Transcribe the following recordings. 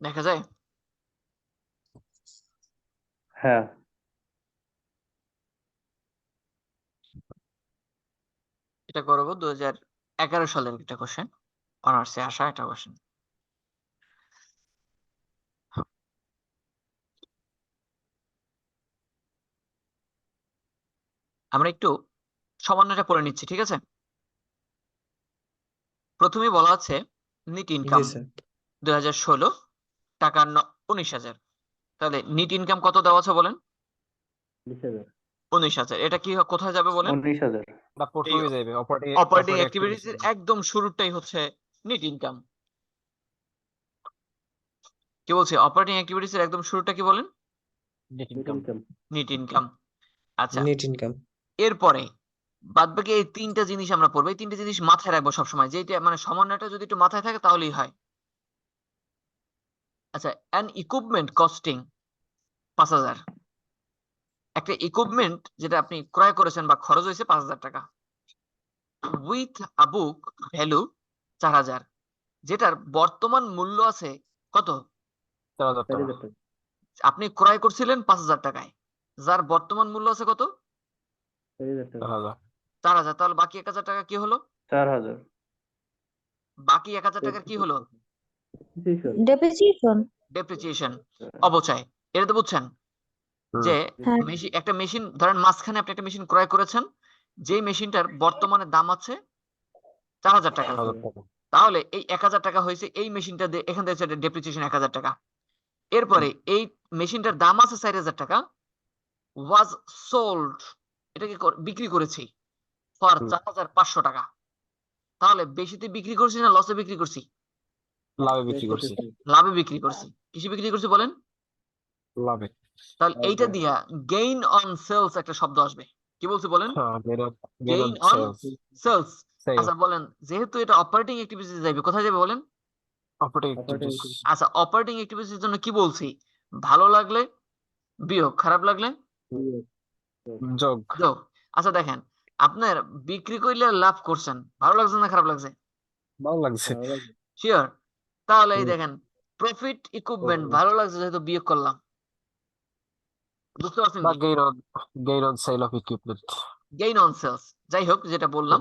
দেখা যায়? হ্যাঁ, এটা করবো 2011 সালের একটা কোশ্চেন, অনার্সে আসা একটা কোশ্চেন। আমরা একটু সমন্বয়টা পড়ে নিচ্ছি, ঠিক আছে? প্রথমে বলা আছে নিট জি ইনকাম স্যার। 2016 টাকা 19,000। তাহলে নিট ইনকাম কত দেওয়া আছে বলেন? 20,000। 19,000। এটা কি কোথায় যাবে বলেন? 19,000। বা প্রথমে যাবে অপারেটিং অপারেটিং অ্যাক্টিভিটিস এর একদম শুরুটাই হচ্ছে নিট ইনকাম। কি বলছি? অপারেটিং অ্যাক্টিভিটিস এর একদম শুরুটা কি বলেন? Net Net income. income। NEET income. আচ্ছা, নেট ইনকাম। এরপরে বাদ বাকি এই তিনটা জিনিস আমরা পড়বো। এই তিনটা জিনিস মাথায় রাখবো সবসময়, যেটা মানে সমন্বয়টা যদি একটু মাথায় থাকে তাহলেই হয়। আচ্ছা, অ্যান ইকুইপমেন্ট কস্টিং 5,000। একটা ইকুইপমেন্ট যেটা আপনি ক্রয় করেছেন বা খরচ হয়েছে 5,000 টাকা। উইথ আ বুক ভ্যালু 4,000, যেটার বর্তমান মূল্য আছে কত? 4,000 টাকা। 4,000 টাকা। আপনি ক্রয় করছিলেন 5,000 টাকায়, যার বর্তমান মূল্য আছে কত? 4,000 টাকা। 4,000। 4,000। তাহলে বাকি 1,000 টাকা কি হলো? 4,000। বাকি 1,000 টাকার কি হলো? Depreciation। ডেপ্রিসিয়েশন। ডেপ্রিসিয়েশন, অপচয়। এটা তো বুঝছেন হুম। যে হ্যাঁ। একটা মেশিন ধরেন, মাঝখানে আপনি একটা মেশিন ক্রয় করেছেন, যেই মেশিনটার বর্তমানে দাম আছে 4,000 টাকা। 4,000 টাকা। তাহলে এই 1,000 টাকা হয়েছে এই মেশিনটা দিয়ে, এখান থেকে ডেপ্রিসিয়েশন 1,000 টাকা। এরপরে এই মেশিনটার দাম আছে 4,000 টাকা, ওয়াজ সোল্ড, এটাকে বিক্রি করেছি ফর হুম। 4,500 টাকা। তাহলে বেশিতে বিক্রি করছি না লসে বিক্রি করছি? লাভে বিক্রি করছি। লাভে বিক্রি করছি। কিসে বিক্রি করছি বলেন? লাভে। তাহলে এইটা দিয়া গেইন অন সেলস একটা শব্দ আসবে। কি বলছি বলেন? হ্যাঁ, gain gain on on sales. Sales. Sale. আচ্ছা বলেন, যেহেতু এটা অপারেটিং অ্যাক্টিভিটিস যাবে, কোথায় যাবে বলেন? Operating Operating activities. আচ্ছা, অপারেটিং অ্যাক্টিভিটির জন্য কি বলছি? ভালো লাগলে বিয়োগ, খারাপ লাগলে যোগ। যোগ। আচ্ছা দেখেন, আপনার বিক্রি করলে লাভ করছেন, ভালো লাগছে না খারাপ লাগছে? ভালো লাগছে। ভালো লাগবে। শিওর? তাহলে এই হুম। দেখেন, প্রফিট ইকুইপমেন্ট Profit। ভালো লাগছে যেহেতু বিয়োগ করলাম। বুঝতে পারছেন বা কি? Gain on sale of equipment. Gain on sales, যাই হোক যেটা বললাম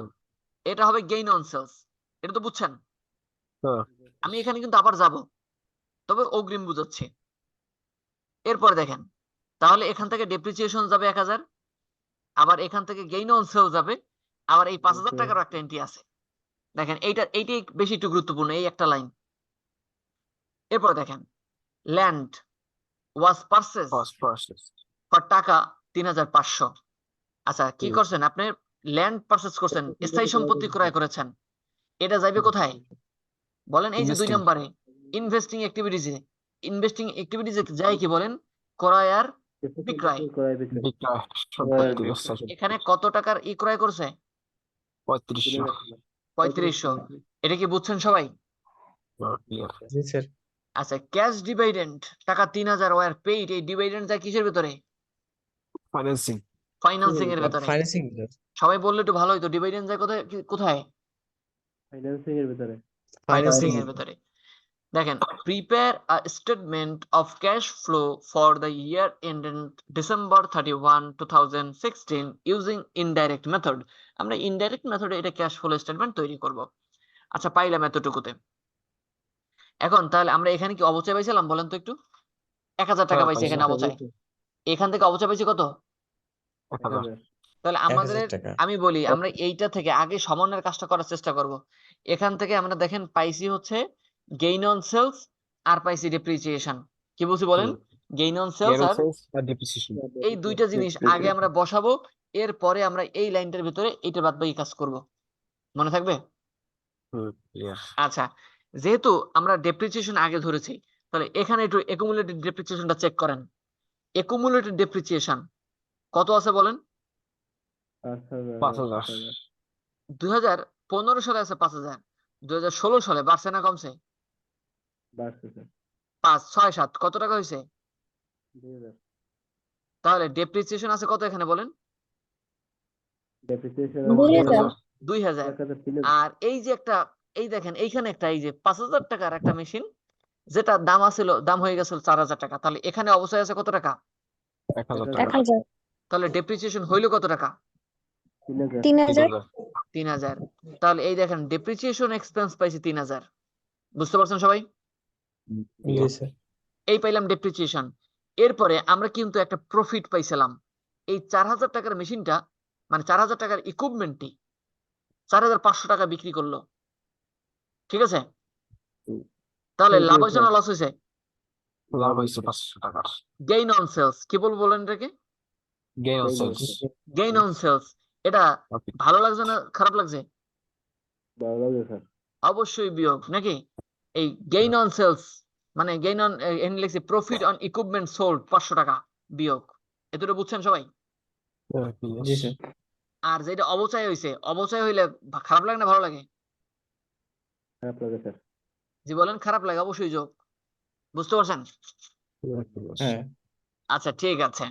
এটা হবে গেইন অন সেলস। এটা তো বুঝছেন? হ্যাঁ। আমি এখানে কিন্তু আবার যাব, তবে অগ্রিম বুঝাচ্ছি। এরপরে দেখেন, তাহলে এখান থেকে ডেপ্রিসিয়েশন যাবে 1,000, আবার এখান থেকে গেইন অন সেল যাবে, আবার এই 5,000 টাকারও একটা এন্ট্রি আছে। দেখেন এইটাই বেশি একটু গুরুত্বপূর্ণ, এই একটা লাইন। এরপর দেখেন, land was purchase cost process. For টাকা 3,500। আচ্ছা, কি হুম। করছেন আপনি? ল্যান্ড পারচেজ করছেন, স্থায়ী সম্পত্তি ক্রয় করেছেন। এটা যাইবে কোথায় বলেন? এই যে 2 ইনভেস্টিং। নম্বরে ইনভেস্টিং অ্যাক্টিভিটিজে। ইনভেস্টিং অ্যাক্টিভিটিজে যায় কি বলেন? ক্রয় আর বিক্রয়। ক্রয় বিক্রয়। বিক্রয় সম্পত্তি বিক্রয়। ব্যবসা। এখানে কত টাকার ক্রয় করছে? 3500। 3,500। এটা কি বুঝছেন সবাই? ক্লিয়ার। জি স্যার। আচ্ছা, ক্যাশ ডিভিডেন্ড টাকা 3,000 ওয়ার পেইড, এই ডিভিডেন্ড যায় কিসের ভিতরে? ফাইন্যান্সিং। ফাইন্যান্সিং এর ভিতরে। ফাইন্যান্সিং। সবাই বললে একটু ভালো হতো, ডিভিডেন্ড যায় কোথায় কোথায়? ফাইন্যান্সিং এর ভিতরে। Financing financing. এর ভিতরে। দেখেন, prepare a statement of cash flow for the year ended December 31, 2016 using indirect method. আমরা ইনডাইরেক্ট মেথডে এটা ক্যাশ ফ্লো স্টেটমেন্ট তৈরি করব। আচ্ছা, পাইলাম এতটুকুতে। এখন তাহলে আমরা এখানে কি অবচয় পাইছিলাম বলেন তো একটু? 1,000 টাকা পাইছি এখানে অবচয়। এখান থেকে অবচয় পাইছি কত? 1000। তাহলে 1,000 আমাদের, টাকা। আমি বলি আমরা এইটা থেকে আগে সমন্বয়ের কাজটা করার চেষ্টা করব। এখান থেকে আমরা দেখেন পাইছি হচ্ছে গেইন অন সেলস আর পাইছি ডেপ্রিসিয়েশন। কি বলছি বলেন? Gain on sales gain on আর সেলস আর ডেপ্রিসিয়েশন। এই দুইটা জিনিস আগে আমরা বসাবো, এরপরে আমরা এই লাইনটার ভিতরে এইটা বাদ বাকি কাজ করব। মনে থাকবে? ক্লিয়ার। আচ্ছা, যেহেতু আমরা ডেপ্রিসিয়েশন আগে ধরেছি, তাহলে এখানে একটু অ্যাকুমুলেটেড ডেপ্রিসিয়েশনটা চেক করেন। অ্যাকুমুলেটেড ডেপ্রিসিয়েশন কত আছে বলেন? 5,000। 2015 সালে আছে 5,000, 2016 সালে বাড়ছে না কমছে? বাড়ছে স্যার। 5, 6, 7 কত টাকা হয়েছে? 2,000। তাহলে ডেপ্রিসিয়েশন আছে কত এখানে বলেন? ডেপ্রিসিয়েশন 2,000। 2,000। আর এই যে একটা, এই দেখেন এইখানে একটা, এই যে 5,000 টাকার একটা মেশিন, যেটা দাম আছিল, দাম হয়ে গেছিল 4,000 টাকা, তাহলে এখানে অবচয় আছে কত টাকা? 1,000 1,000 টাকা। 1,000 তাহলে ডেপ্রিসিয়েশন হইলো কত টাকা? 3,000 3,000 3,000 3,000। তাহলে এই দেখেন ডেপ্রিসিয়েশন এক্সপেন্স পাইছি 3,000। বুঝতে পারছেন সবাই? জি স্যার। এই পাইলাম ডেপ্রিসিয়েশন। এরপরে আমরা কিন্তু একটা প্রফিট পাইছিলাম। এই 4,000 টাকার মেশিনটা, মানে 4,000 টাকার ইকুইপমেন্টটি 4,500 টাকা বিক্রি করলো। ঠিক আছে? তাহলে জি, লাভ জি, হয়েছে না লস হয়েছে? লাভ হয়েছে 500 টাকার। গেইন অন সেলস কি বলেন এটাকে? Gain on Gain sales. হচ্ছে। Gain on sales. এটা ওকে। ভালো লাগছে না খারাপ লাগছে? ভালো লাগে স্যার। অবশ্যই বিয়োগ নাকি? এই গেইন অন সেলস মানে গেইন অন লিখছি প্রফিট অন ইকুইপমেন্ট সোল্ড 500 টাকা বিয়োগ। এতটা বুঝছেন সবাই? জি স্যার। আর যেটা অবচয় হইছে, অবচয় হইলে খারাপ লাগে না ভালো লাগে? খারাপ লাগে স্যার। জি বলেন, খারাপ লাগে, অবশ্যই যোগ। বুঝতে পারছেন? হ্যাঁ আচ্ছা ঠিক আছে।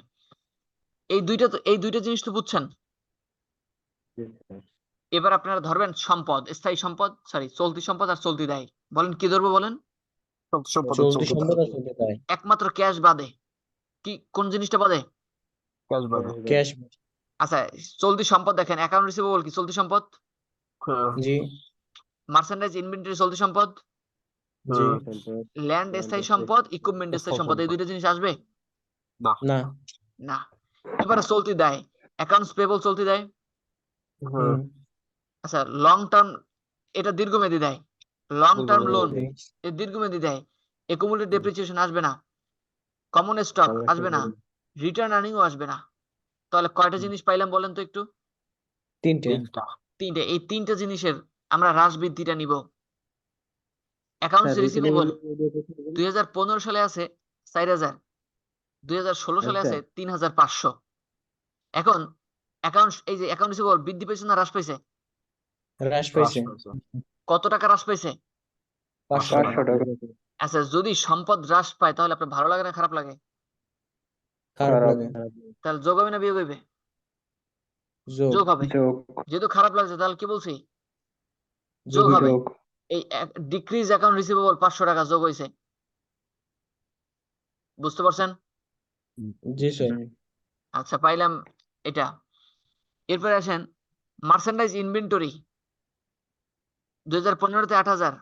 এই দুইটা জিনিস তো বুঝছেন। জি স্যার। এবার আপনারা ধরবেন সম্পদ, স্থায়ী সম্পদ, সরি চলতি সম্পদ আর চলতি দায়। বলেন কি ধরবো বলেন? চলতি সম্পদ আর চলতি দায়। একমাত্র ক্যাশ বাদে। কি কোন জিনিসটা বাদে? ক্যাশ বাদে। ক্যাশ। আচ্ছা চলতি সম্পদ দেখেন, অ্যাকাউন্ট রিসিভেবল কি চলতি সম্পদ? জি মার্চেন্ডাইজ ইনভেন্টরি চলতি সম্পদ। জি সম্পদ, ল্যান্ড স্থায়ী সম্পদ, ইকুইপমেন্ট স্থায়ী সম্পদ, এই দুইটা জিনিস আসবে না। না। না। এবারে চলতি দায়, অ্যাকাউন্টস পেয়েবল চলতি দায়। হুম। আচ্ছা লং টার্ম, এটা দীর্ঘমেয়াদী দেয়। লং টার্ম লোন জি। এ দীর্ঘমেয়াদী দেয়। একুমুলেটেড ডেপ্রিসিয়েশন আসবে না, কমন স্টক আসবে না, রিটার্ন আর্নিংও আসবে না। তাহলে কয়টা জিনিস পাইলাম বলেন তো একটু? 3টে। 3টা। তিনটে। এই তিনটা জিনিসের আমরা হ্রাস বৃদ্ধিটা নিব। অ্যাকাউন্টস স্যার রিসিভেবল রিটেনিং 2015 সালে আছে 4,000, 2016 সালে আচ্ছা। আছে 3,500। এখন অ্যাকাউন্টস, এই যে অ্যাকাউন্ট রিসিভেবল বৃদ্ধি পেয়েছে না হ্রাস পেয়েছে? হ্রাস পাইছে। কত টাকা হ্রাস পেয়েছে? 500 টাকা। 500 টাকা। আচ্ছা যদি সম্পদ হ্রাস পায় তাহলে আপনার ভালো লাগে না খারাপ লাগে? খারাপ লাগে। তাহলে যোগ হবে না বিয়োগ হইবে? যোগ। যোগ হবে। যোগ। যেহেতু খারাপ লাগছে তাহলে কি বলছি? যোগ হবে। যোগ। এই ডিক্রিজ অ্যাকাউন্ট রিসিভেবল 500 টাকা যোগ হয়েছে। বুঝতে পারছেন? জি স্যার। আচ্ছা পাইলাম এটা। এরপরে আসেন মার্চেন্ডাইজ ইনভেন্টরি 2015-তে 8,000,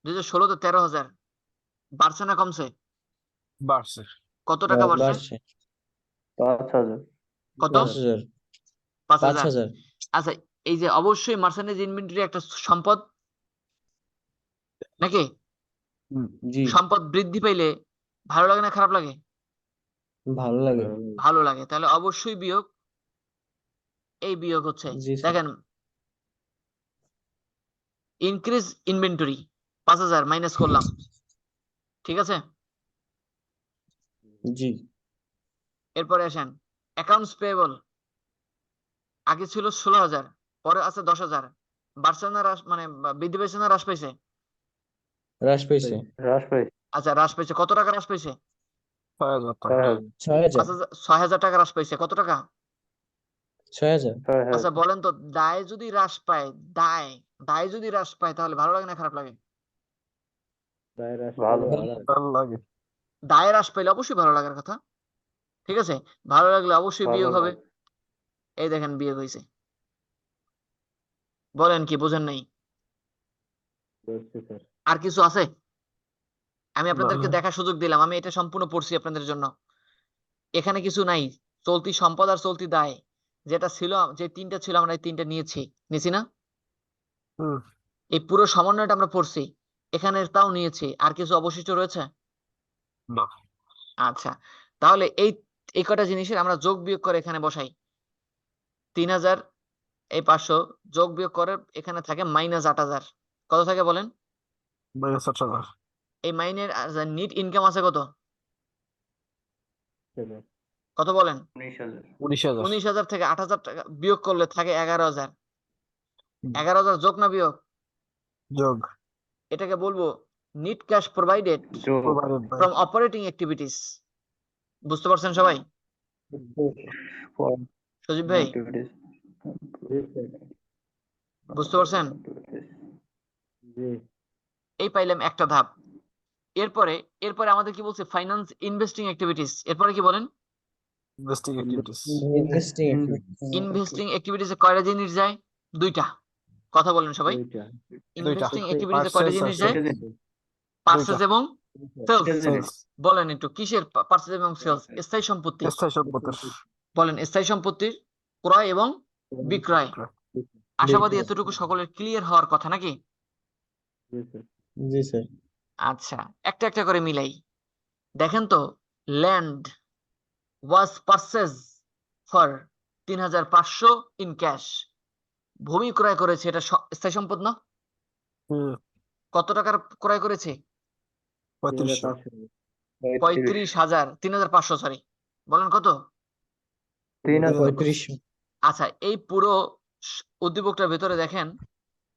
2016-তে 13,000। বাড়ছে না কমছে? বাড়ছে। কত টাকা বাড়ছে? বাড়ছে। 5,000। কত? 5,000। 5,000। 5,000। আচ্ছা এই যে অবশ্যই মার্চেন্ডাইজ ইনভেন্টরি একটা সম্পদ নাকি? জি সম্পদ বৃদ্ধি পাইলে ভালো লাগে না খারাপ লাগে? ভালো লাগে। ভালো লাগে। তাহলে অবশ্যই বিয়োগ। এই বিয়োগ হচ্ছে জি স্যার। দেখেন ইনক্রিজ ইনভেন্টরি 5,000 মাইনাস করলাম। ঠিক আছে? জি। এরপরে আসেন অ্যাকাউন্টস পেয়েবল আগে ছিল 16,000, পরে আছে 10,000। বাড়ছে না হ্রাস, মানে বৃদ্ধি পেয়েছে না হ্রাস পেয়েছে? হ্রাস পাইছে। হ্রাস পাইছে। আচ্ছা হ্রাস পেয়েছে। কত টাকা হ্রাস পেয়েছে? 6,000 টাকা। 6,000। 6,000 টাকা হ্রাস পেয়েছে। কত টাকা? 6,000। আচ্ছা বলেন তো দায় যদি হ্রাস পায়, দায় দায় যদি হ্রাস পায় তাহলে ভালো লাগে না খারাপ লাগে? ভালো। ভালো লাগে। দায় হ্রাস পাইলে অবশ্যই ভালো লাগার কথা। ঠিক আছে? ভালো লাগলে অবশ্যই বিয়োগ হবে। এই দেখেন বিয়োগ হয়েছে। বলেন কি বোঝেন নাই? বুঝছি স্যার। আর কিছু আছে? আমি আপনাদেরকে না। দেখার সুযোগ দিলাম, আমি এটা সম্পূর্ণ পড়ছি আপনাদের জন্য। এখানে কিছু নাই। চলতি সম্পদ আর চলতি দায় যেটা ছিল, যে তিনটা ছিল আমরা এই তিনটা নিয়েছি না? হুম। এই পুরো সমন্বয়টা আমরা পড়ছি। এখানে তাও নিয়েছি। আর কিছু অবশিষ্ট রয়েছে? না। আচ্ছা তাহলে এই কটা জিনিসের আমরা যোগ বিয়োগ করে এখানে বসাই। 3,000 এই 500 যোগ বিয়োগ করে এখানে থাকে -8,000। কত থাকে বলেন? -8,000। এই মাইনের নিট ইনকাম আছে কত? স্যার। কত বলেন? 19,000। 19,000 থেকে 8,000 টাকা বিয়োগ করলে থাকে 11,000। 11,000 যোগ না বিয়োগ? যোগ। এটাকে বলবো net cash provided Provided by from operating activities. বুঝতে পারছেন সবাই? সজীব ভাই জি স্যার। বুঝতে পারছেন? জি। এই পাইলাম একটা ধাপ। এরপরে এরপরে আমাদের কি বলছে ফাইন্যান্স ইনভেস্টিং অ্যাক্টিভিটিস, এরপরে কি বলেন? Investing activities. ইনভেস্টিং ইনভেস্টিং অ্যাক্টিভিটিসে কয়টা জিনিস যায়? দুইটা। কথা বলেন সবাই। দুইটা ইনভেস্টিং Purchase অ্যাক্টিভিটিসে কয়টা Purchase জিনিস আর যায়? sales। পারচেজ এবং সেলস। Sales, বলেন একটু কিসের পারচেজ এবং সেলস? স্থায়ী সম্পত্তি। স্থায়ী সম্পত্তির। বলেন স্থায়ী সম্পত্তির ক্রয় এবং বিক্রয়। আশাবাদী এতটুকু সকলের ক্লিয়ার হওয়ার কথা নাকি? জি স্যার আচ্ছা, একটা একটা করে মিলাই। দেখেন তো, land was purchase for ৩৫০০ in cash. ভূমি ক্রয় করেছে, এটা স্থায়ী সম্পদ না? হুম, কত টাকার ক্রয় করেছে? 3500। ৩৫,০০০, ৩৫০০ সরি। বলেন কত? 3500 আচ্ছা, এই পুরো উদ্দীপকটার ভেতরে দেখেন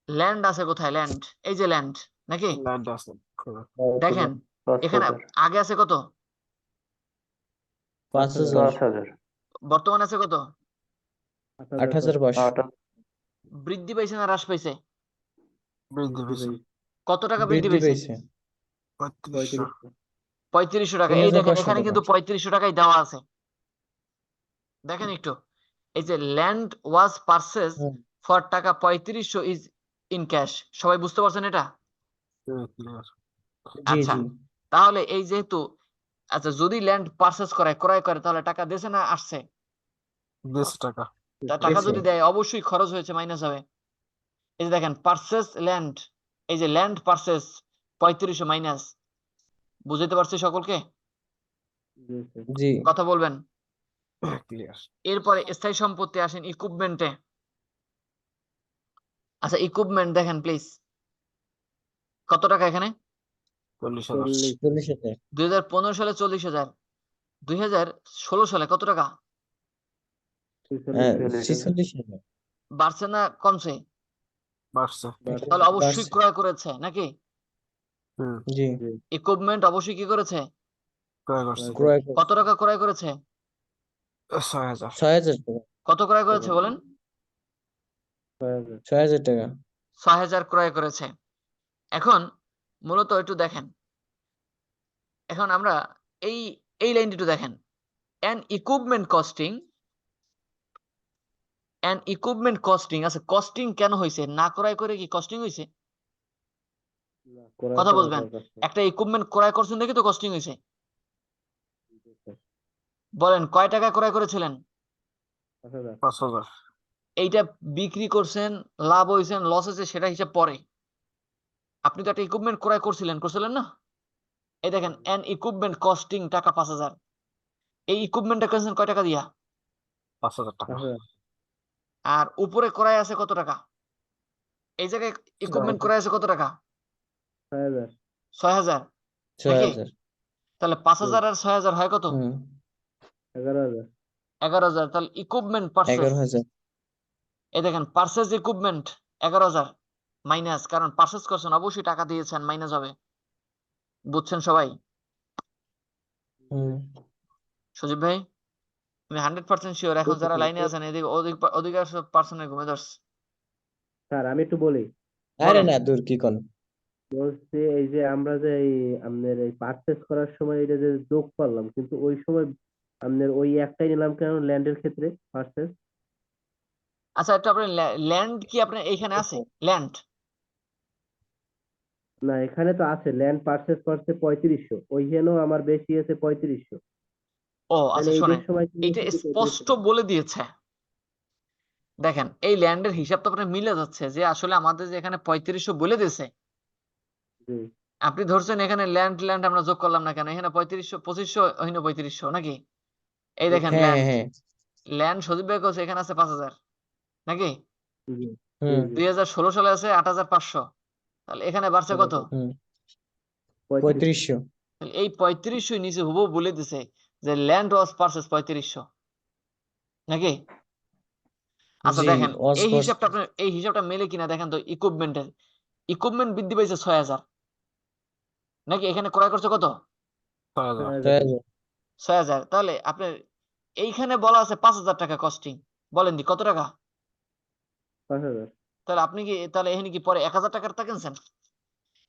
ল্যান্ড আছে কোথায়? ল্যান্ড, এই যে ল্যান্ড নাকি? Land আছে। দেখেন এখানে আগে আছে কত? 5000 বর্তমানে আছে কত? 8500 বৃদ্ধি পাইছে না হ্রাস পাইছে? বৃদ্ধি পেয়েছে। কত টাকা বৃদ্ধি বৃদ্ধি পাইছে? পেয়েছে 3500। ৩৫০০ টাকা। এই দেখেন 3500 এখানে টাকা। কিন্তু ৩৫০০ টাকাই দেওয়া আছে। দেখেন একটু, এই যে land was purchase hmm, for টাকা ৩৫০০ ইজ ইন ক্যাশ। সবাই বুঝতে পারছেন এটা? ক্লিয়ার। জি আচ্ছা, জি তাহলে এই যেহেতু, আচ্ছা যদি ল্যান্ড পারচেজ করে ক্রয় করে তাহলে টাকা দিয়েছে না আসছে? 20 টাকা। টাকা দিয়েছে। যদি দেয় অবশ্যই খরচ হয়েছে, মাইনাস হবে। এই যে দেখেন পারচেজ ল্যান্ড, এই যে ল্যান্ড পারচেজ ৩৫০০ মাইনাস। বুঝাইতে পারছি সকলকে? জি কথা বলবেন। ক্লিয়ার। এরপরে স্থায়ী সম্পত্তি আসেন ইকুইপমেন্টে। আচ্ছা ইকুইপমেন্ট দেখেন প্লিজ, কত টাকা এখানে? 40,000। 40,000 2015 সালে 40,000, 2016 সালে কত টাকা? 46,000 বাড়ছে না কমছে? বাড়ছে। তাহলে অবশ্যই বাড়ছে। ক্রয় করেছে নাকি? হুম, জি ইকুইপমেন্ট অবশ্যই কি করেছে? ক্রয় করছে। ক্রয় কত টাকা ক্রয় করেছে? 6,000। 6,000 টাকা কত ক্রয় করেছে বলেন? 6,000 টাকা 6,000 ক্রয় করেছে। এখন মূলত একটু দেখেন, এখন আমরা এই এই লাইনটা একটু দেখেন। an equipment costing, আচ্ছা কস্টিং কেন হয়েছে? না ক্রয় করে কি কস্টিং হয়েছে? কথা বলবেন। একটা ইকুইপমেন্ট ক্রয় করছেন দেখে তো কস্টিং হয়েছে। বলেন কয় টাকা ক্রয় করেছিলেন? 5,000। এইটা বিক্রি করছেন, লাভ হয়েছেন, লস হয়েছে, সেটা হিসাব পরে। আপনি তো একটা ইকুইপমেন্ট ক্রয় করছিলেন না? এই দেখেন an equipment costing টাকা 5,000। এই ইকুইপমেন্টটা কিনছেন কয় টাকা দিয়া? 5,000 টাকা। আর উপরে ক্রয় আছে কত টাকা? এই জায়গায় ইকুইপমেন্ট ক্রয় আছে কত টাকা? 6,000 নাকি? 6,000 তাহলে 5,000 আর 6,000 হয় কত? হুম 11,000। তাহলে ইকুইপমেন্ট পারচেজ, 11,000 এই দেখেন পারচেজ ইকুইপমেন্ট 11,000 মাইনাস, কারণ পারচেজ করছেন অবশ্যই টাকা দিয়েছেন, মাইনাস হবে। বুঝছেন সবাই? হুম সজীব ভাই, আমি 100% শিওর এখন যারা লাইনে আছেন এদিকে অধিকাংশ পার্সনের ঘুমে ধরছে। স্যার আমি একটু বলি, আরে বলেন। না দূর কি কোন বলছি এই যে আমরা যে এই আপনার এই পারচেজ করার সময় এটা যে যোগ করলাম, কিন্তু ওই সময় আপনার ওই একটাই নিলাম কেন ল্যান্ডের ক্ষেত্রে পারচেজ? আচ্ছা একটা আপনার ল্যান্ড কি আপনার এইখানে আছে? ল্যান্ড না এখানে তো আছে ল্যান্ড পারচেজ করছে 3500, ওইখানেও আমার বেশি আছে 3500। ও আচ্ছা তাহলে শোনেন, এইটার সময় কি এইটা স্পষ্ট বলে দিয়েছে। দেখেন এই ল্যান্ডের হিসাব তো আপনার মিলে যাচ্ছে যে আসলে আমাদের যে এখানে 3500 বলে দিয়েছে, জি আপনি ধরছেন এখানে ল্যান্ড আমরা যোগ করলাম না কেন? এখানে 3500 2500 ওখানে 3500 নাকি? এই দেখেন হ্যাঁ ল্যান্ড, হ্যাঁ ল্যান্ড সজীব ভাই কইছে এখানে আছে 5,000 নাকি? জি হুম 2016 সালে আছে 8,500। তাহলে এখানে বাড়ছে কত? হুম 3500। 3500 তাহলে এই 3500 নিচে হুবহু বলে দিছে যে ল্যান্ড ওয়াজ পারচেজ 3500 নাকি? আচ্ছা জি দেখেন এই অসপস হিসাবটা আপনার, এই হিসাবটা মেলে কিনা দেখেন তো। ইকুইপমেন্ট বৃদ্ধি পাইছে 6,000 নাকি? এখানে ক্রয় করছে কত? 6,000। 6,000 6,000। তাহলে আপনার এইখানে বলা আছে 5,000 টাকা কস্টিং। বলেন দি কত টাকা? 5000। তাহলে আপনি কি তাহলে এখানে কি পরে 1,000 টাকার তা কিনছেন?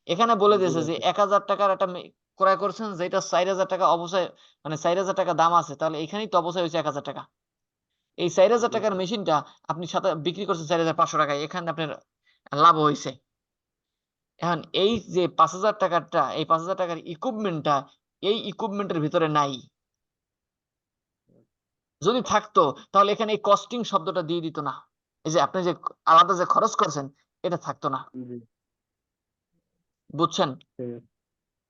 এখানে বলে জি দিয়েছে ভাই যে স্যার। 1000 টাকার একটা ক্রয় করেছেন, যেটা 4000 টাকা অবশ্যই, মানে 4000 টাকা দাম আছে, তাহলে এখানেই তো অবশ্যই হয়েছে 1000 টাকা। এই 4000 জি টাকার স্যার। মেশিনটা আপনি সাথে বিক্রি করছেন 4500 টাকায়, এখানে আপনার লাভ হয়েছে। এখন এই যে 5000 টাকাটা, এই 5000 টাকার ইকুইপমেন্টটা এই ইকুইপমেন্টের ভিতরে নাই। যদি থাকতো তাহলে এখানে এই কস্টিং শব্দটা দিয়ে দিত না, এই যে আপনি যে আলাদা যে খরচ করছেন এটা থাকতো না। জি বুঝছেন? ঠিক আছে।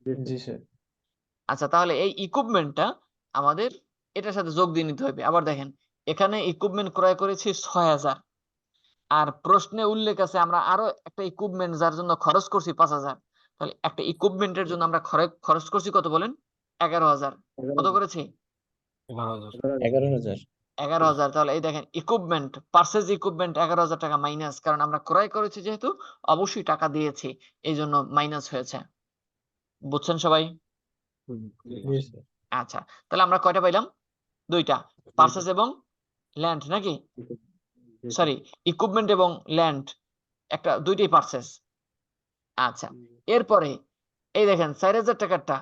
জি স্যার। জি স্যার। আচ্ছা, তাহলে এই ইকুইপমেন্টটা আমাদের এটার সাথে যোগ দিয়ে নিতে হবে। আবার দেখেন, এখানে ইকুইপমেন্ট ক্রয় করেছি 6000, আর প্রশ্নে উল্লেখ আছে আমরা আরো একটা ইকুইপমেন্ট যার জন্য খরচ করছি 5000। তাহলে একটা ইকুইপমেন্টের জন্য আমরা খরচ করছি কত বলেন? 11000। কত 11,000। করেছি? 11,000 11,000। 11000। তাহলে এই দেখেন, ইকুইপমেন্ট, পারচেজ ইকুইপমেন্ট 11000 টাকা মাইনাস, কারণ আমরা ক্রয় করেছি যেহেতু অবশ্যই টাকা দিয়েছি, এই জন্য মাইনাস হয়েছে। বুঝছেন সবাই? জি স্যার। আচ্ছা, তাহলে আমরা কয়টা পাইলাম? দুইটা, পারচেজ এবং ল্যান্ড নাকি? জি স্যার। জি স্যার। সরি, ইকুইপমেন্ট এবং ল্যান্ড, একটা দুইটাই পারচেজ। আচ্ছা, এরপরে এই দেখেন 4000 টাকারটা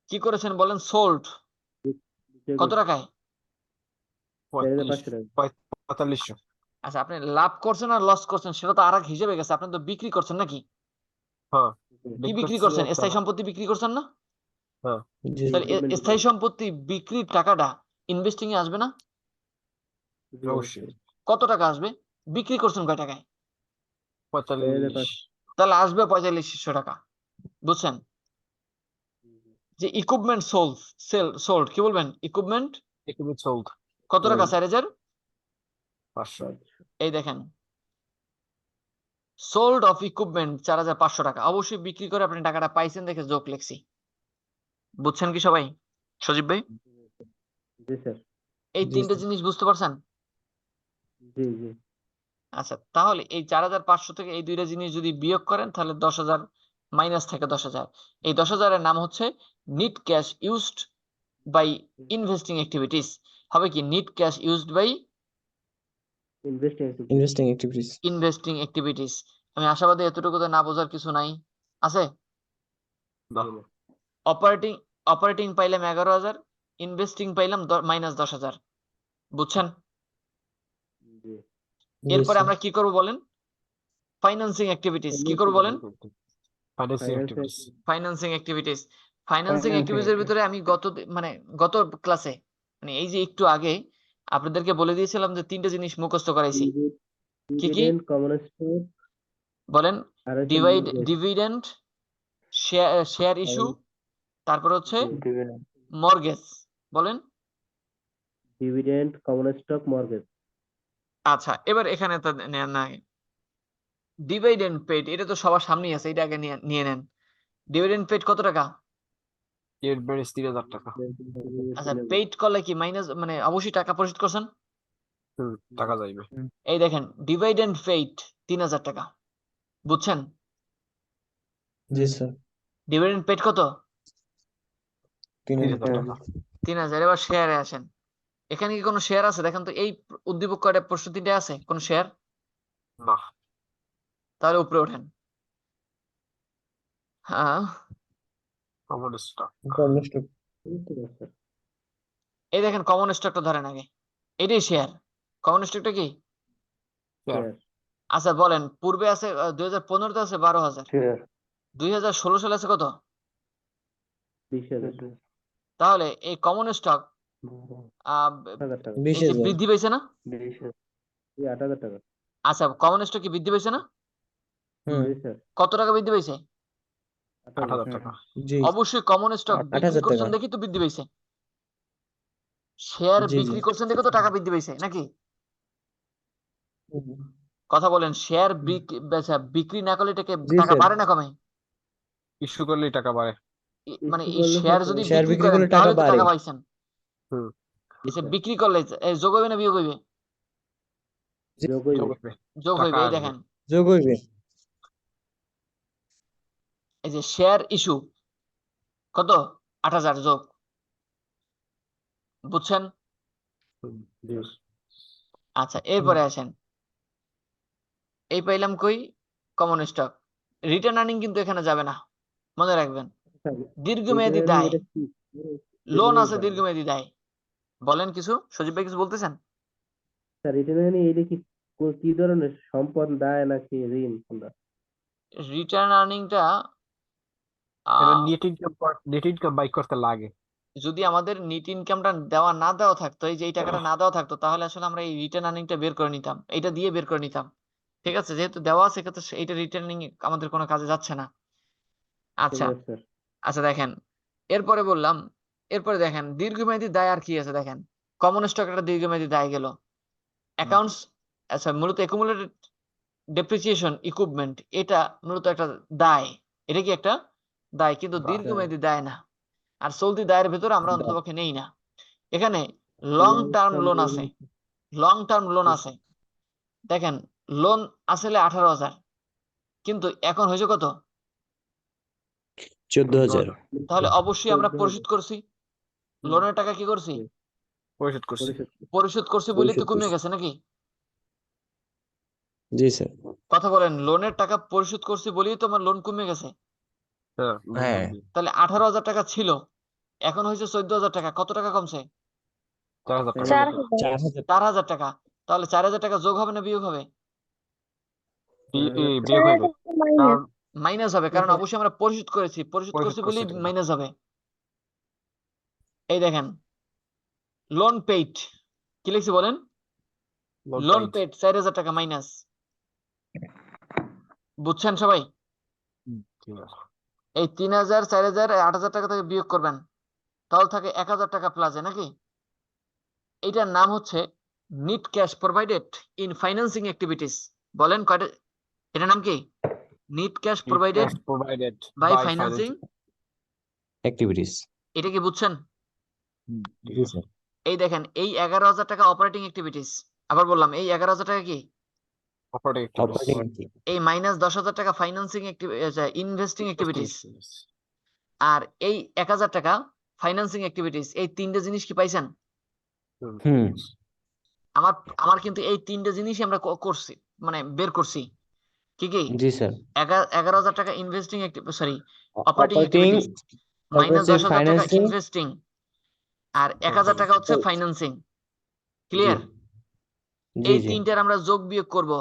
কি করেছেন বলেন? সোল্ড। কত টাকায়? 4,500 টাকা। 4500। আচ্ছা, আপনি লাভ করছেন আর লস করছেন সেটা তো আরেক হিসেবে গেছে, আপনি তো বিক্রি করছেন নাকি? হ্যাঁ, কি বিক্রি দেখতেছি করছেন? একটা। স্থায়ী সম্পত্তি বিক্রি করছেন না? হ্যাঁ, জি তাহলে Equipment স্থায়ী সম্পত্তি বিক্রির টাকাটা ইনভেস্টিং এ আসবে না? জি অবশ্যই। অবশ্যই। কত টাকা আসবে? বিক্রি করছেন কয় টাকায়? 45। তাহলে আসবে 4500 টাকা। বুঝছেন? যে ইকুইপমেন্ট সোল্ড কি বলবেন? ইকুইপমেন্ট equipment sold কত টাকা? Sold। 4000। 500। এই দেখেন, সোল্ড অফ ইকুইপমেন্ট 4500 টাকা, অবশ্যই বিক্রি করে আপনি টাকাটা পাইছেন দেখে যোগ লিখছি। বুঝছেন কি সবাই? সজীব ভাই, জি স্যার। এই জি তিনটে স্যার। জিনিস বুঝতে পারছেন? জি জি। আচ্ছা, তাহলে এই 4500 থেকে এই দুইটা জিনিস যদি বিয়োগ করেন তাহলে 10000 মাইনাস থাকে 10000। এই 10000 এর নাম হচ্ছে net cash used by investing activities. হবে কি? Net cash used by investing activities. Investing activities. আমি আশাবাদী এতটুকুতে না বোঝার কিছু নাই, আছে? না, অপারেটিং অপারেটিং পাইলাম 11000, ইনভেস্টিং পাইলাম মাইনাস 10000। বুঝছেন? জি। জি এরপরে স্যার। আমরা কি করব বলেন? Financing activities. কি করব বলেন? financing Finance activities। Financing activities. Financing activities এর ভিতরে আমি গত ক্লাসে, মানে এই যে একটু আগে আপনাদেরকে বলে দিয়েছিলাম যে তিনটে জিনিস মুখস্থ করাইছি। কি কি ডিভিডেন্ড, কমন স্টক বলেন? আর হচ্ছে মর্গেজ। ডিভিডেন্ড, শেয়ার ইস্যু, তারপর হচ্ছে মর্গেজ। বলেন। Dividend, common stock, mortgage. আচ্ছা, এবার এখানে তো নেন না, ডিভিডেন্ড পেড এটা তো সবার সামনেই আছে, এটা আগে নিয়ে নেন। ডিভিডেন্ড পেড কত টাকা? এর বেড়েছে 3000 টাকা। আচ্ছা, পেইড করলে কি মাইনাস, মানে অবশ্যই টাকা পরিশোধ করছেন। টাকা যাইবে। এই দেখেন, ডিভিডেন্ড পেইড 3000 টাকা। বুঝছেন? জি স্যার। ডিভিডেন্ড পেইড কত? 3000 3000 টাকা। টাকা। 3000। এবার শেয়ারে আসেন, এখানে কি কোনো শেয়ার আছে? দেখেন তো, এই উদ্দীপক কয়টা, প্রশ্ন তিনটে আছে, কোন শেয়ার? না, তাহলে উপরে ওঠেন। হ্যাঁ, কমন স্টক। Common stock. এই দেখেন, কমন স্টকটা ধরেন আগে, এটাই শেয়ার। কমন স্টকটা কি? শেয়ার। আচ্ছা বলেন, পূর্বে আছে 2015-তে আছে 12000, শেয়ার। 2016 সালে আছে কত? 20,000 তাহলে এই কমন স্টক টাকা। এই যে 20,000। বৃদ্ধি পেয়েছে না? 8,000 টাকা। আচ্ছা, কমন স্টক কি বৃদ্ধি পেয়েছে না? হুম। জি স্যার। কত টাকা বৃদ্ধি পেয়েছে? 8000 টাকা। জি। অবশ্যই কমন স্টক বিক্রি 8,000 করছেন টাকা। দেখি তো বৃদ্ধি পেয়েছে। শেয়ার জি জি। বিক্রি করছেন দেখে তো টাকা বৃদ্ধি পেয়েছে নাকি? হুম। কথা বলেন, শেয়ার বিক্রি না করলে জি টাকা স্যার। বাড়ে না কমে? ইস্যু করলেই টাকা বাড়ে। মানে ইস্যু এই করলে শেয়ার হয়তো যদি শেয়ার বিক্রি বিক্রি করেন করলে টাকা তাহলে তো বাড়ে। টাকা পাইছেন। হুম, এসে বিক্রি করলে যোগ হইবে না বিয়োগ হইবে? যোগ হইবে। যোগ হবে। যোগ টাকা হইবে। এই আসবে। দেখেন, যোগ হইবে। এই যে শেয়ার ইস্যু কত? 8000 যোগ। বুঝছেন? জি। আচ্ছা, এরপরে আসেন, এই পাইলাম কই? Common stock. রিটার্ন আর্নিং কিন্তু এখানে যাবে না, মনে রাখবেন স্যার, দীর্ঘমেয়াদী রিটার্নিং দায়, এটা কি? লোন দীর্ঘমেয়াদী আছে দায়। দীর্ঘমেয়াদী দায়। বলেন কিছু, সজীব ভাই কিছু বলতেছেন? স্যার, রিটার্নিং এটা কি কি ধরনের সম্পদ, দায় নাকি ঋণ কোনটা? রিটার্ন আর্নিংটা এটা নেট ইনকাম বাই করতে লাগে। যদি আমাদের নিট ইনকামটা দেওয়া না দেওয়া থাকতো, এই যে এই টাকাটা না দেওয়া থাকতো, তাহলে আসলে আমরা এই রিটার্ন আর্নিংটা বের করে নিতাম, এটা দিয়ে বের করে নিতাম। ঠিক আছে, যেহেতু দেওয়া আছে সেক্ষেত্রে এইটা রিটার্নিং আমাদের কোনো কাজে যাচ্ছে না। ঠিক আচ্ছা আছে স্যার। আচ্ছা দেখেন, এরপরে বললাম, এরপরে দেখেন দীর্ঘমেয়াদী দায় আর কি আছে দেখেন। কমন স্টক একটা দীর্ঘমেয়াদী দায় গেল। অ্যাকাউন্টস, আচ্ছা মূলত অ্যাকুমুলেটেড ডেপ্রিসিয়েশন ইকুইপমেন্ট, এটা মূলত একটা দায়। এটা কি একটা দায়, কিন্তু দীর্ঘমেয়াদী দায় না। আর চলতি দায়ের ভেতরে আমরা অন্ততপক্ষে নেই না। এখানে লং টার্ম লোন আছে, লং টার্ম লোন আছে। দেখেন লোন আসলে 18,000, কিন্তু এখন হয়েছে কত? 14,000। তাহলে অবশ্যই আমরা পরিশোধ করছি, লোনের টাকা কি করছি? পরিশোধ করছি। পরিশোধ করছি বলেই তো কমে গেছে নাকি? জি স্যার। কথা বলেন, লোনের টাকা পরিশোধ করছি বলেই তো আমার লোন কমে গেছে। হ্যাঁ, হ্যাঁ। তাহলে 18,000 টাকা ছিল, এখন হয়েছে 14,000 টাকা। কত টাকা কমছে? 4,000 টাকা। 4,000। 4,000 টাকা। তাহলে 4,000 টাকা যোগ হবে না বিয়োগ হবে? বিয়োগ হবে, কারণ মাইনাস হবে, কারণ অবশ্যই আমরা পরিশোধ করেছি, পরিশোধ পরিশোধ করছি করছি বলেই টাকা। মাইনাস হবে। এই দেখেন লোন পেইড, কি লিখছি বলেন? লোন পেইড 4,000 টাকা মাইনাস। বুঝছেন সবাই? ঠিক আছে। এই 3,000, 4,000, 8,000 টাকা থেকে বিয়োগ করবেন, তাহলে থাকে 1,000 টাকা প্লাসে নাকি? এইটার নাম হচ্ছে net cash provided in financing activities. বলেন কয়টা? এটার নাম কি? Net cash provided provided by by financing. Activities. এটা কি বুঝছেন? জি স্যার। এই দেখেন এই 11,000 টাকা অপারেটিং অ্যাক্টিভিটিস। আবার বললাম এই 11,000 টাকা কি? অপারেটিং। এই মাইনাস 10,000 টাকা ফাইন্যান্সিং ইনভেস্টিং অ্যাক্টিভিটিস, আর এই 1,000 টাকা ফাইন্যান্সিং অ্যাক্টিভিটিস। এই তিনটে জিনিস কি পাইছেন? হুম। আমার আমার কিন্তু এই তিনটে জিনিসই আমরা করছি, মানে বের করছি। কি কি? জি স্যার। 11,000 টাকা investing sorry operating operating, activities, minus 10,000 টাকা ফাইন্যান্সিং। ইনভেস্টিং, আর 1,000 টাকা হচ্ছে ফাইন্যান্সিং। জি ক্লিয়ার? জি এই জি। তিনটার আমরা যোগ বিয়োগ করব।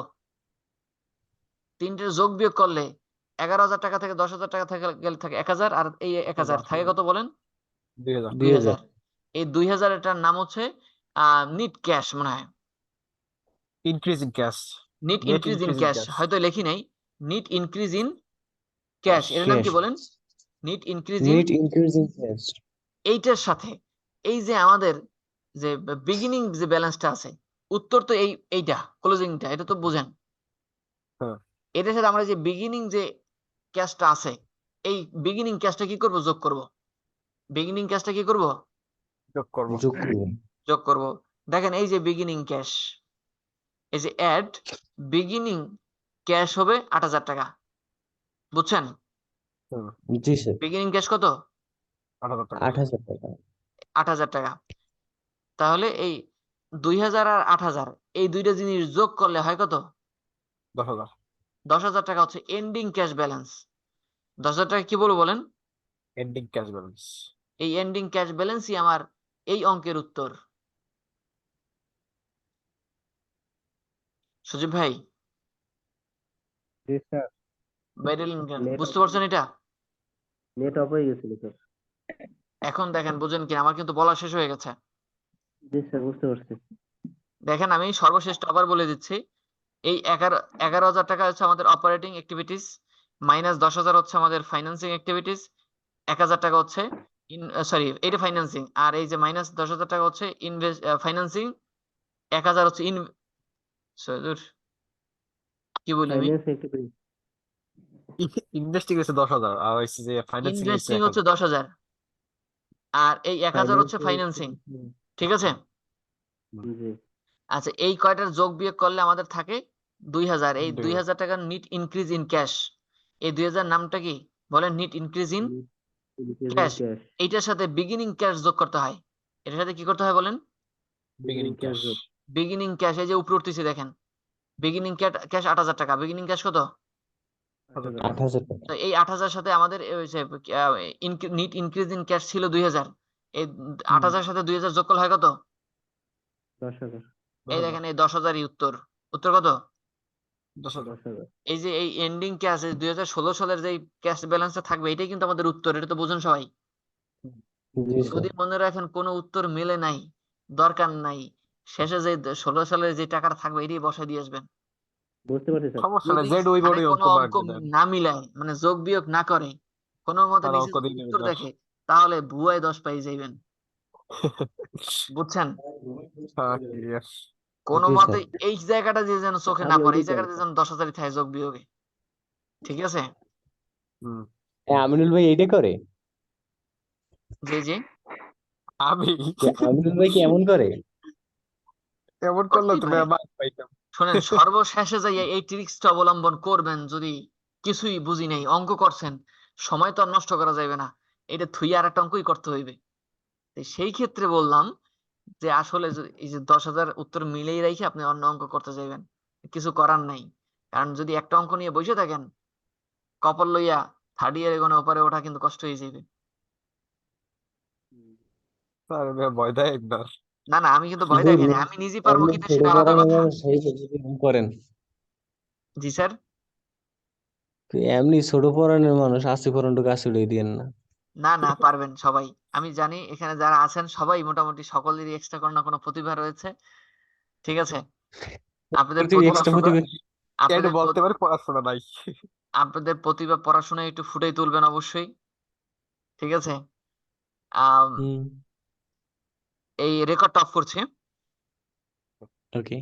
তিনটের যোগ বিয়োগ করলে 11,000 টাকা থেকে 10,000 টাকা থেকে গেলে থাকে 1,000, আর এই 1,000 থাকে কত বলেন? 2000। 2,000। এই 2,000 এটার নাম হচ্ছে নিট ক্যাশ, মনে হয় increase in cash, net net increase in increase in cash, cash. হয়তো লেখি নাই। নিট ইনক্রিজ ইন ক্যাশ, এর নাম কি বলেন? Net increase in. Net increasing cash. এইটার সাথে এই যে আমাদের যে বিগিনিং যে ব্যালেন্সটা আছে, উত্তর তো এইটা ক্লোজিংটা, এটা তো বুঝেন। হ্যাঁ। এটার সাথে আমরা যে বিগিনিং যে ক্যাশটা আছে, এই বিগিনিং ক্যাশটা কি করব? যোগ করব। বিগিনিং ক্যাশটা কি করব? যোগ করব। যোগ করবেন। যোগ করব। দেখেন এই যে বিগিনিং ক্যাশ, এই যে অ্যাড বিগিনিং ক্যাশ হবে 8,000 টাকা। বুঝছেন? জি স্যার। বিগিনিং ক্যাশ কত? 8,000 টাকা। 8,000 টাকা। 8,000 টাকা। তাহলে এই 2,000 আর 8,000 এই দুইটা জিনিস যোগ করলে হয় কত? 10,000। 10,000 টাকা হচ্ছে এন্ডিং ক্যাশ ব্যালেন্স। 10,000 টাকা কি বলবো বলেন? Ending cash balance. এই এন্ডিং ক্যাশ ব্যালেন্সই আমার এই অঙ্কের উত্তর। সুজিব ভাই, জি স্যার। বাইরে এলেন কেন? নেট বুঝতে পারছেন এটা? অফ হয়ে গেছিল স্যার। এখন দেখেন বুঝেন কি? আমার কিন্তু বলা শেষ হয়ে গেছে। জি স্যার, বুঝতে পারছি। দেখেন আমি সর্বশেষটা আবার বলে দিচ্ছি। এই 11,000 টাকা হচ্ছে আমাদের অপারেটিং অ্যাক্টিভিটিস, মাইনাস 10,000 হচ্ছে আমাদের ফাইন্যান্সিং অ্যাক্টিভিটিস, 1,000 টাকা হচ্ছে সরি এটা ফাইন্যান্সিং, আর এই যে মাইনাস 10,000 টাকা হচ্ছে ফাইন্যান্সিং, 1,000 হচ্ছে কি বলি আমি? Finance activity. ইনভেস্টিং হচ্ছে 10,000, আর হচ্ছে যে ফাইন্যান্সিং হচ্ছে ইনভেস্টিং 1,000। হচ্ছে 10,000, আর এই 1,000 হচ্ছে ফাইন্যান্সিং। ঠিক আছে? জি। আচ্ছা এই কয়টার যোগ বিয়োগ করলে আমাদের থাকে 2,000। এই 2,000। 2,000 টাকার নিট ইনক্রিজ ইন ক্যাশ, এই 2,000 নামটা কি বলেন? Net increase in cash. Cash. এইটার সাথে বিগিনিং ক্যাশ যোগ করতে হয়। এটার সাথে কি করতে হয় বলেন? Beginning cash. বিগিনিং ক্যাশ, এই যে উপরে উঠতেছে দেখেন, বিগিনিং ক্যাশ 8,000 টাকা। বিগিনিং ক্যাশ কত? 8,000 8,000 টাকা। তো এই 8,000 সাথে আমাদের নিট ইনক্রিজ ইন ক্যাশ ছিল 2,000। এই 8,000 সাথে 2,000 যোগ করলে হয় কত? 10,000 এই দেখেন এই 10,000ই উত্তর। উত্তর কত? 10,000। 10,000 এই যে এই এন্ডিং ক্যাশ 2016 সালের যে ক্যাশ ব্যালেন্সে থাকবে এটাই কিন্তু আমাদের উত্তর। এটা তো বুঝুন সবাই। জি স্যার। যদি মনে রাখেন কোনো উত্তর মেলে নাই, দরকার নাই, শেষে যে 16 সালের যে টাকাটা থাকবে এটাই বসাই দিয়ে আসবেন। বুঝতে পারছি স্যার। সমস্যা নাই, যদি জেড ওই স্থানে বড়ই কোনো অঙ্ক অঙ্ক মার্ক দেন, না মিলায়, মানে যোগ বিয়োগ না করে, কোনো মতে তার নিচে অঙ্ক যদি দিয়ে উত্তর দেবেন। দেখে, তাহলে ভুয়ায় 10 পাই যাইবেন। বুঝছেন? হ্যাঁ, yes. কোনো জি মতে স্যার। এই জায়গাটা যে যেন চোখে না আমি পড়ে, এই ওইটাই জায়গাটা যেন 10,000 থাকে যোগ বিয়োগে। ঠিক আছে? হুম। আমিনুল ভাই এইটা করে? জি জি, আমি আমিনুল ভাই কি এমন করে? এমন করলে করতেই তো পারে। মার্ক পাইতাম। শোনেন, সর্বশেষে যাইয়া এই ট্রিক্সটা অবলম্বন করবেন যদি কিছুই বুঝি নাই, অঙ্ক করছেন, সময় তো আর নষ্ট করা যাবে না, এটা থুই আর একটা অঙ্কই করতে হইবে। তো সেই ক্ষেত্রে বললাম যে আসলে এই যে 10,000 উত্তর মিলেই রেখে আপনি অন্য অঙ্ক করতে যাইবেন, কিছু করার নাই। কারণ যদি একটা অঙ্ক নিয়ে বসে থাকেন, কপাল লইয়া থার্ড ইয়ারে কোনো ওপারে ওঠা কিন্তু কষ্ট হয়ে যাবে। স্যার ভয় দেয় একবার। না না, আমি কিন্তু ভয় যে দেখাই না, আমি নিজেই পারবো এমনি কিনা ছোট সেটা আলাদা পড়ানোর কথা। মানুষ সেই তো যদি এমন করেন। জি স্যার। এমনি ছোট পড়ানোর মানুষ 80% কাছে উড়িয়ে দিয়েন না। না না, পারবেন সবাই। আমি জানি এখানে যারা আছেন সবাই মোটামুটি সকলেরই এক্সট্রা কোনো না কোনো প্রতিভা রয়েছে। ঠিক আছে? আপনাদের প্রতিভা, এক্সট্রা পড়াশোনা একটু আপনাদের বলতে পারি, পড়াশোনা নাই। আপনাদের প্রতিভা পড়াশোনায় একটু ফুটিয়ে তুলবেন অবশ্যই। ঠিক আছে? আম, হুম। এই রেকর্ডটা অফ করছি। ওকে।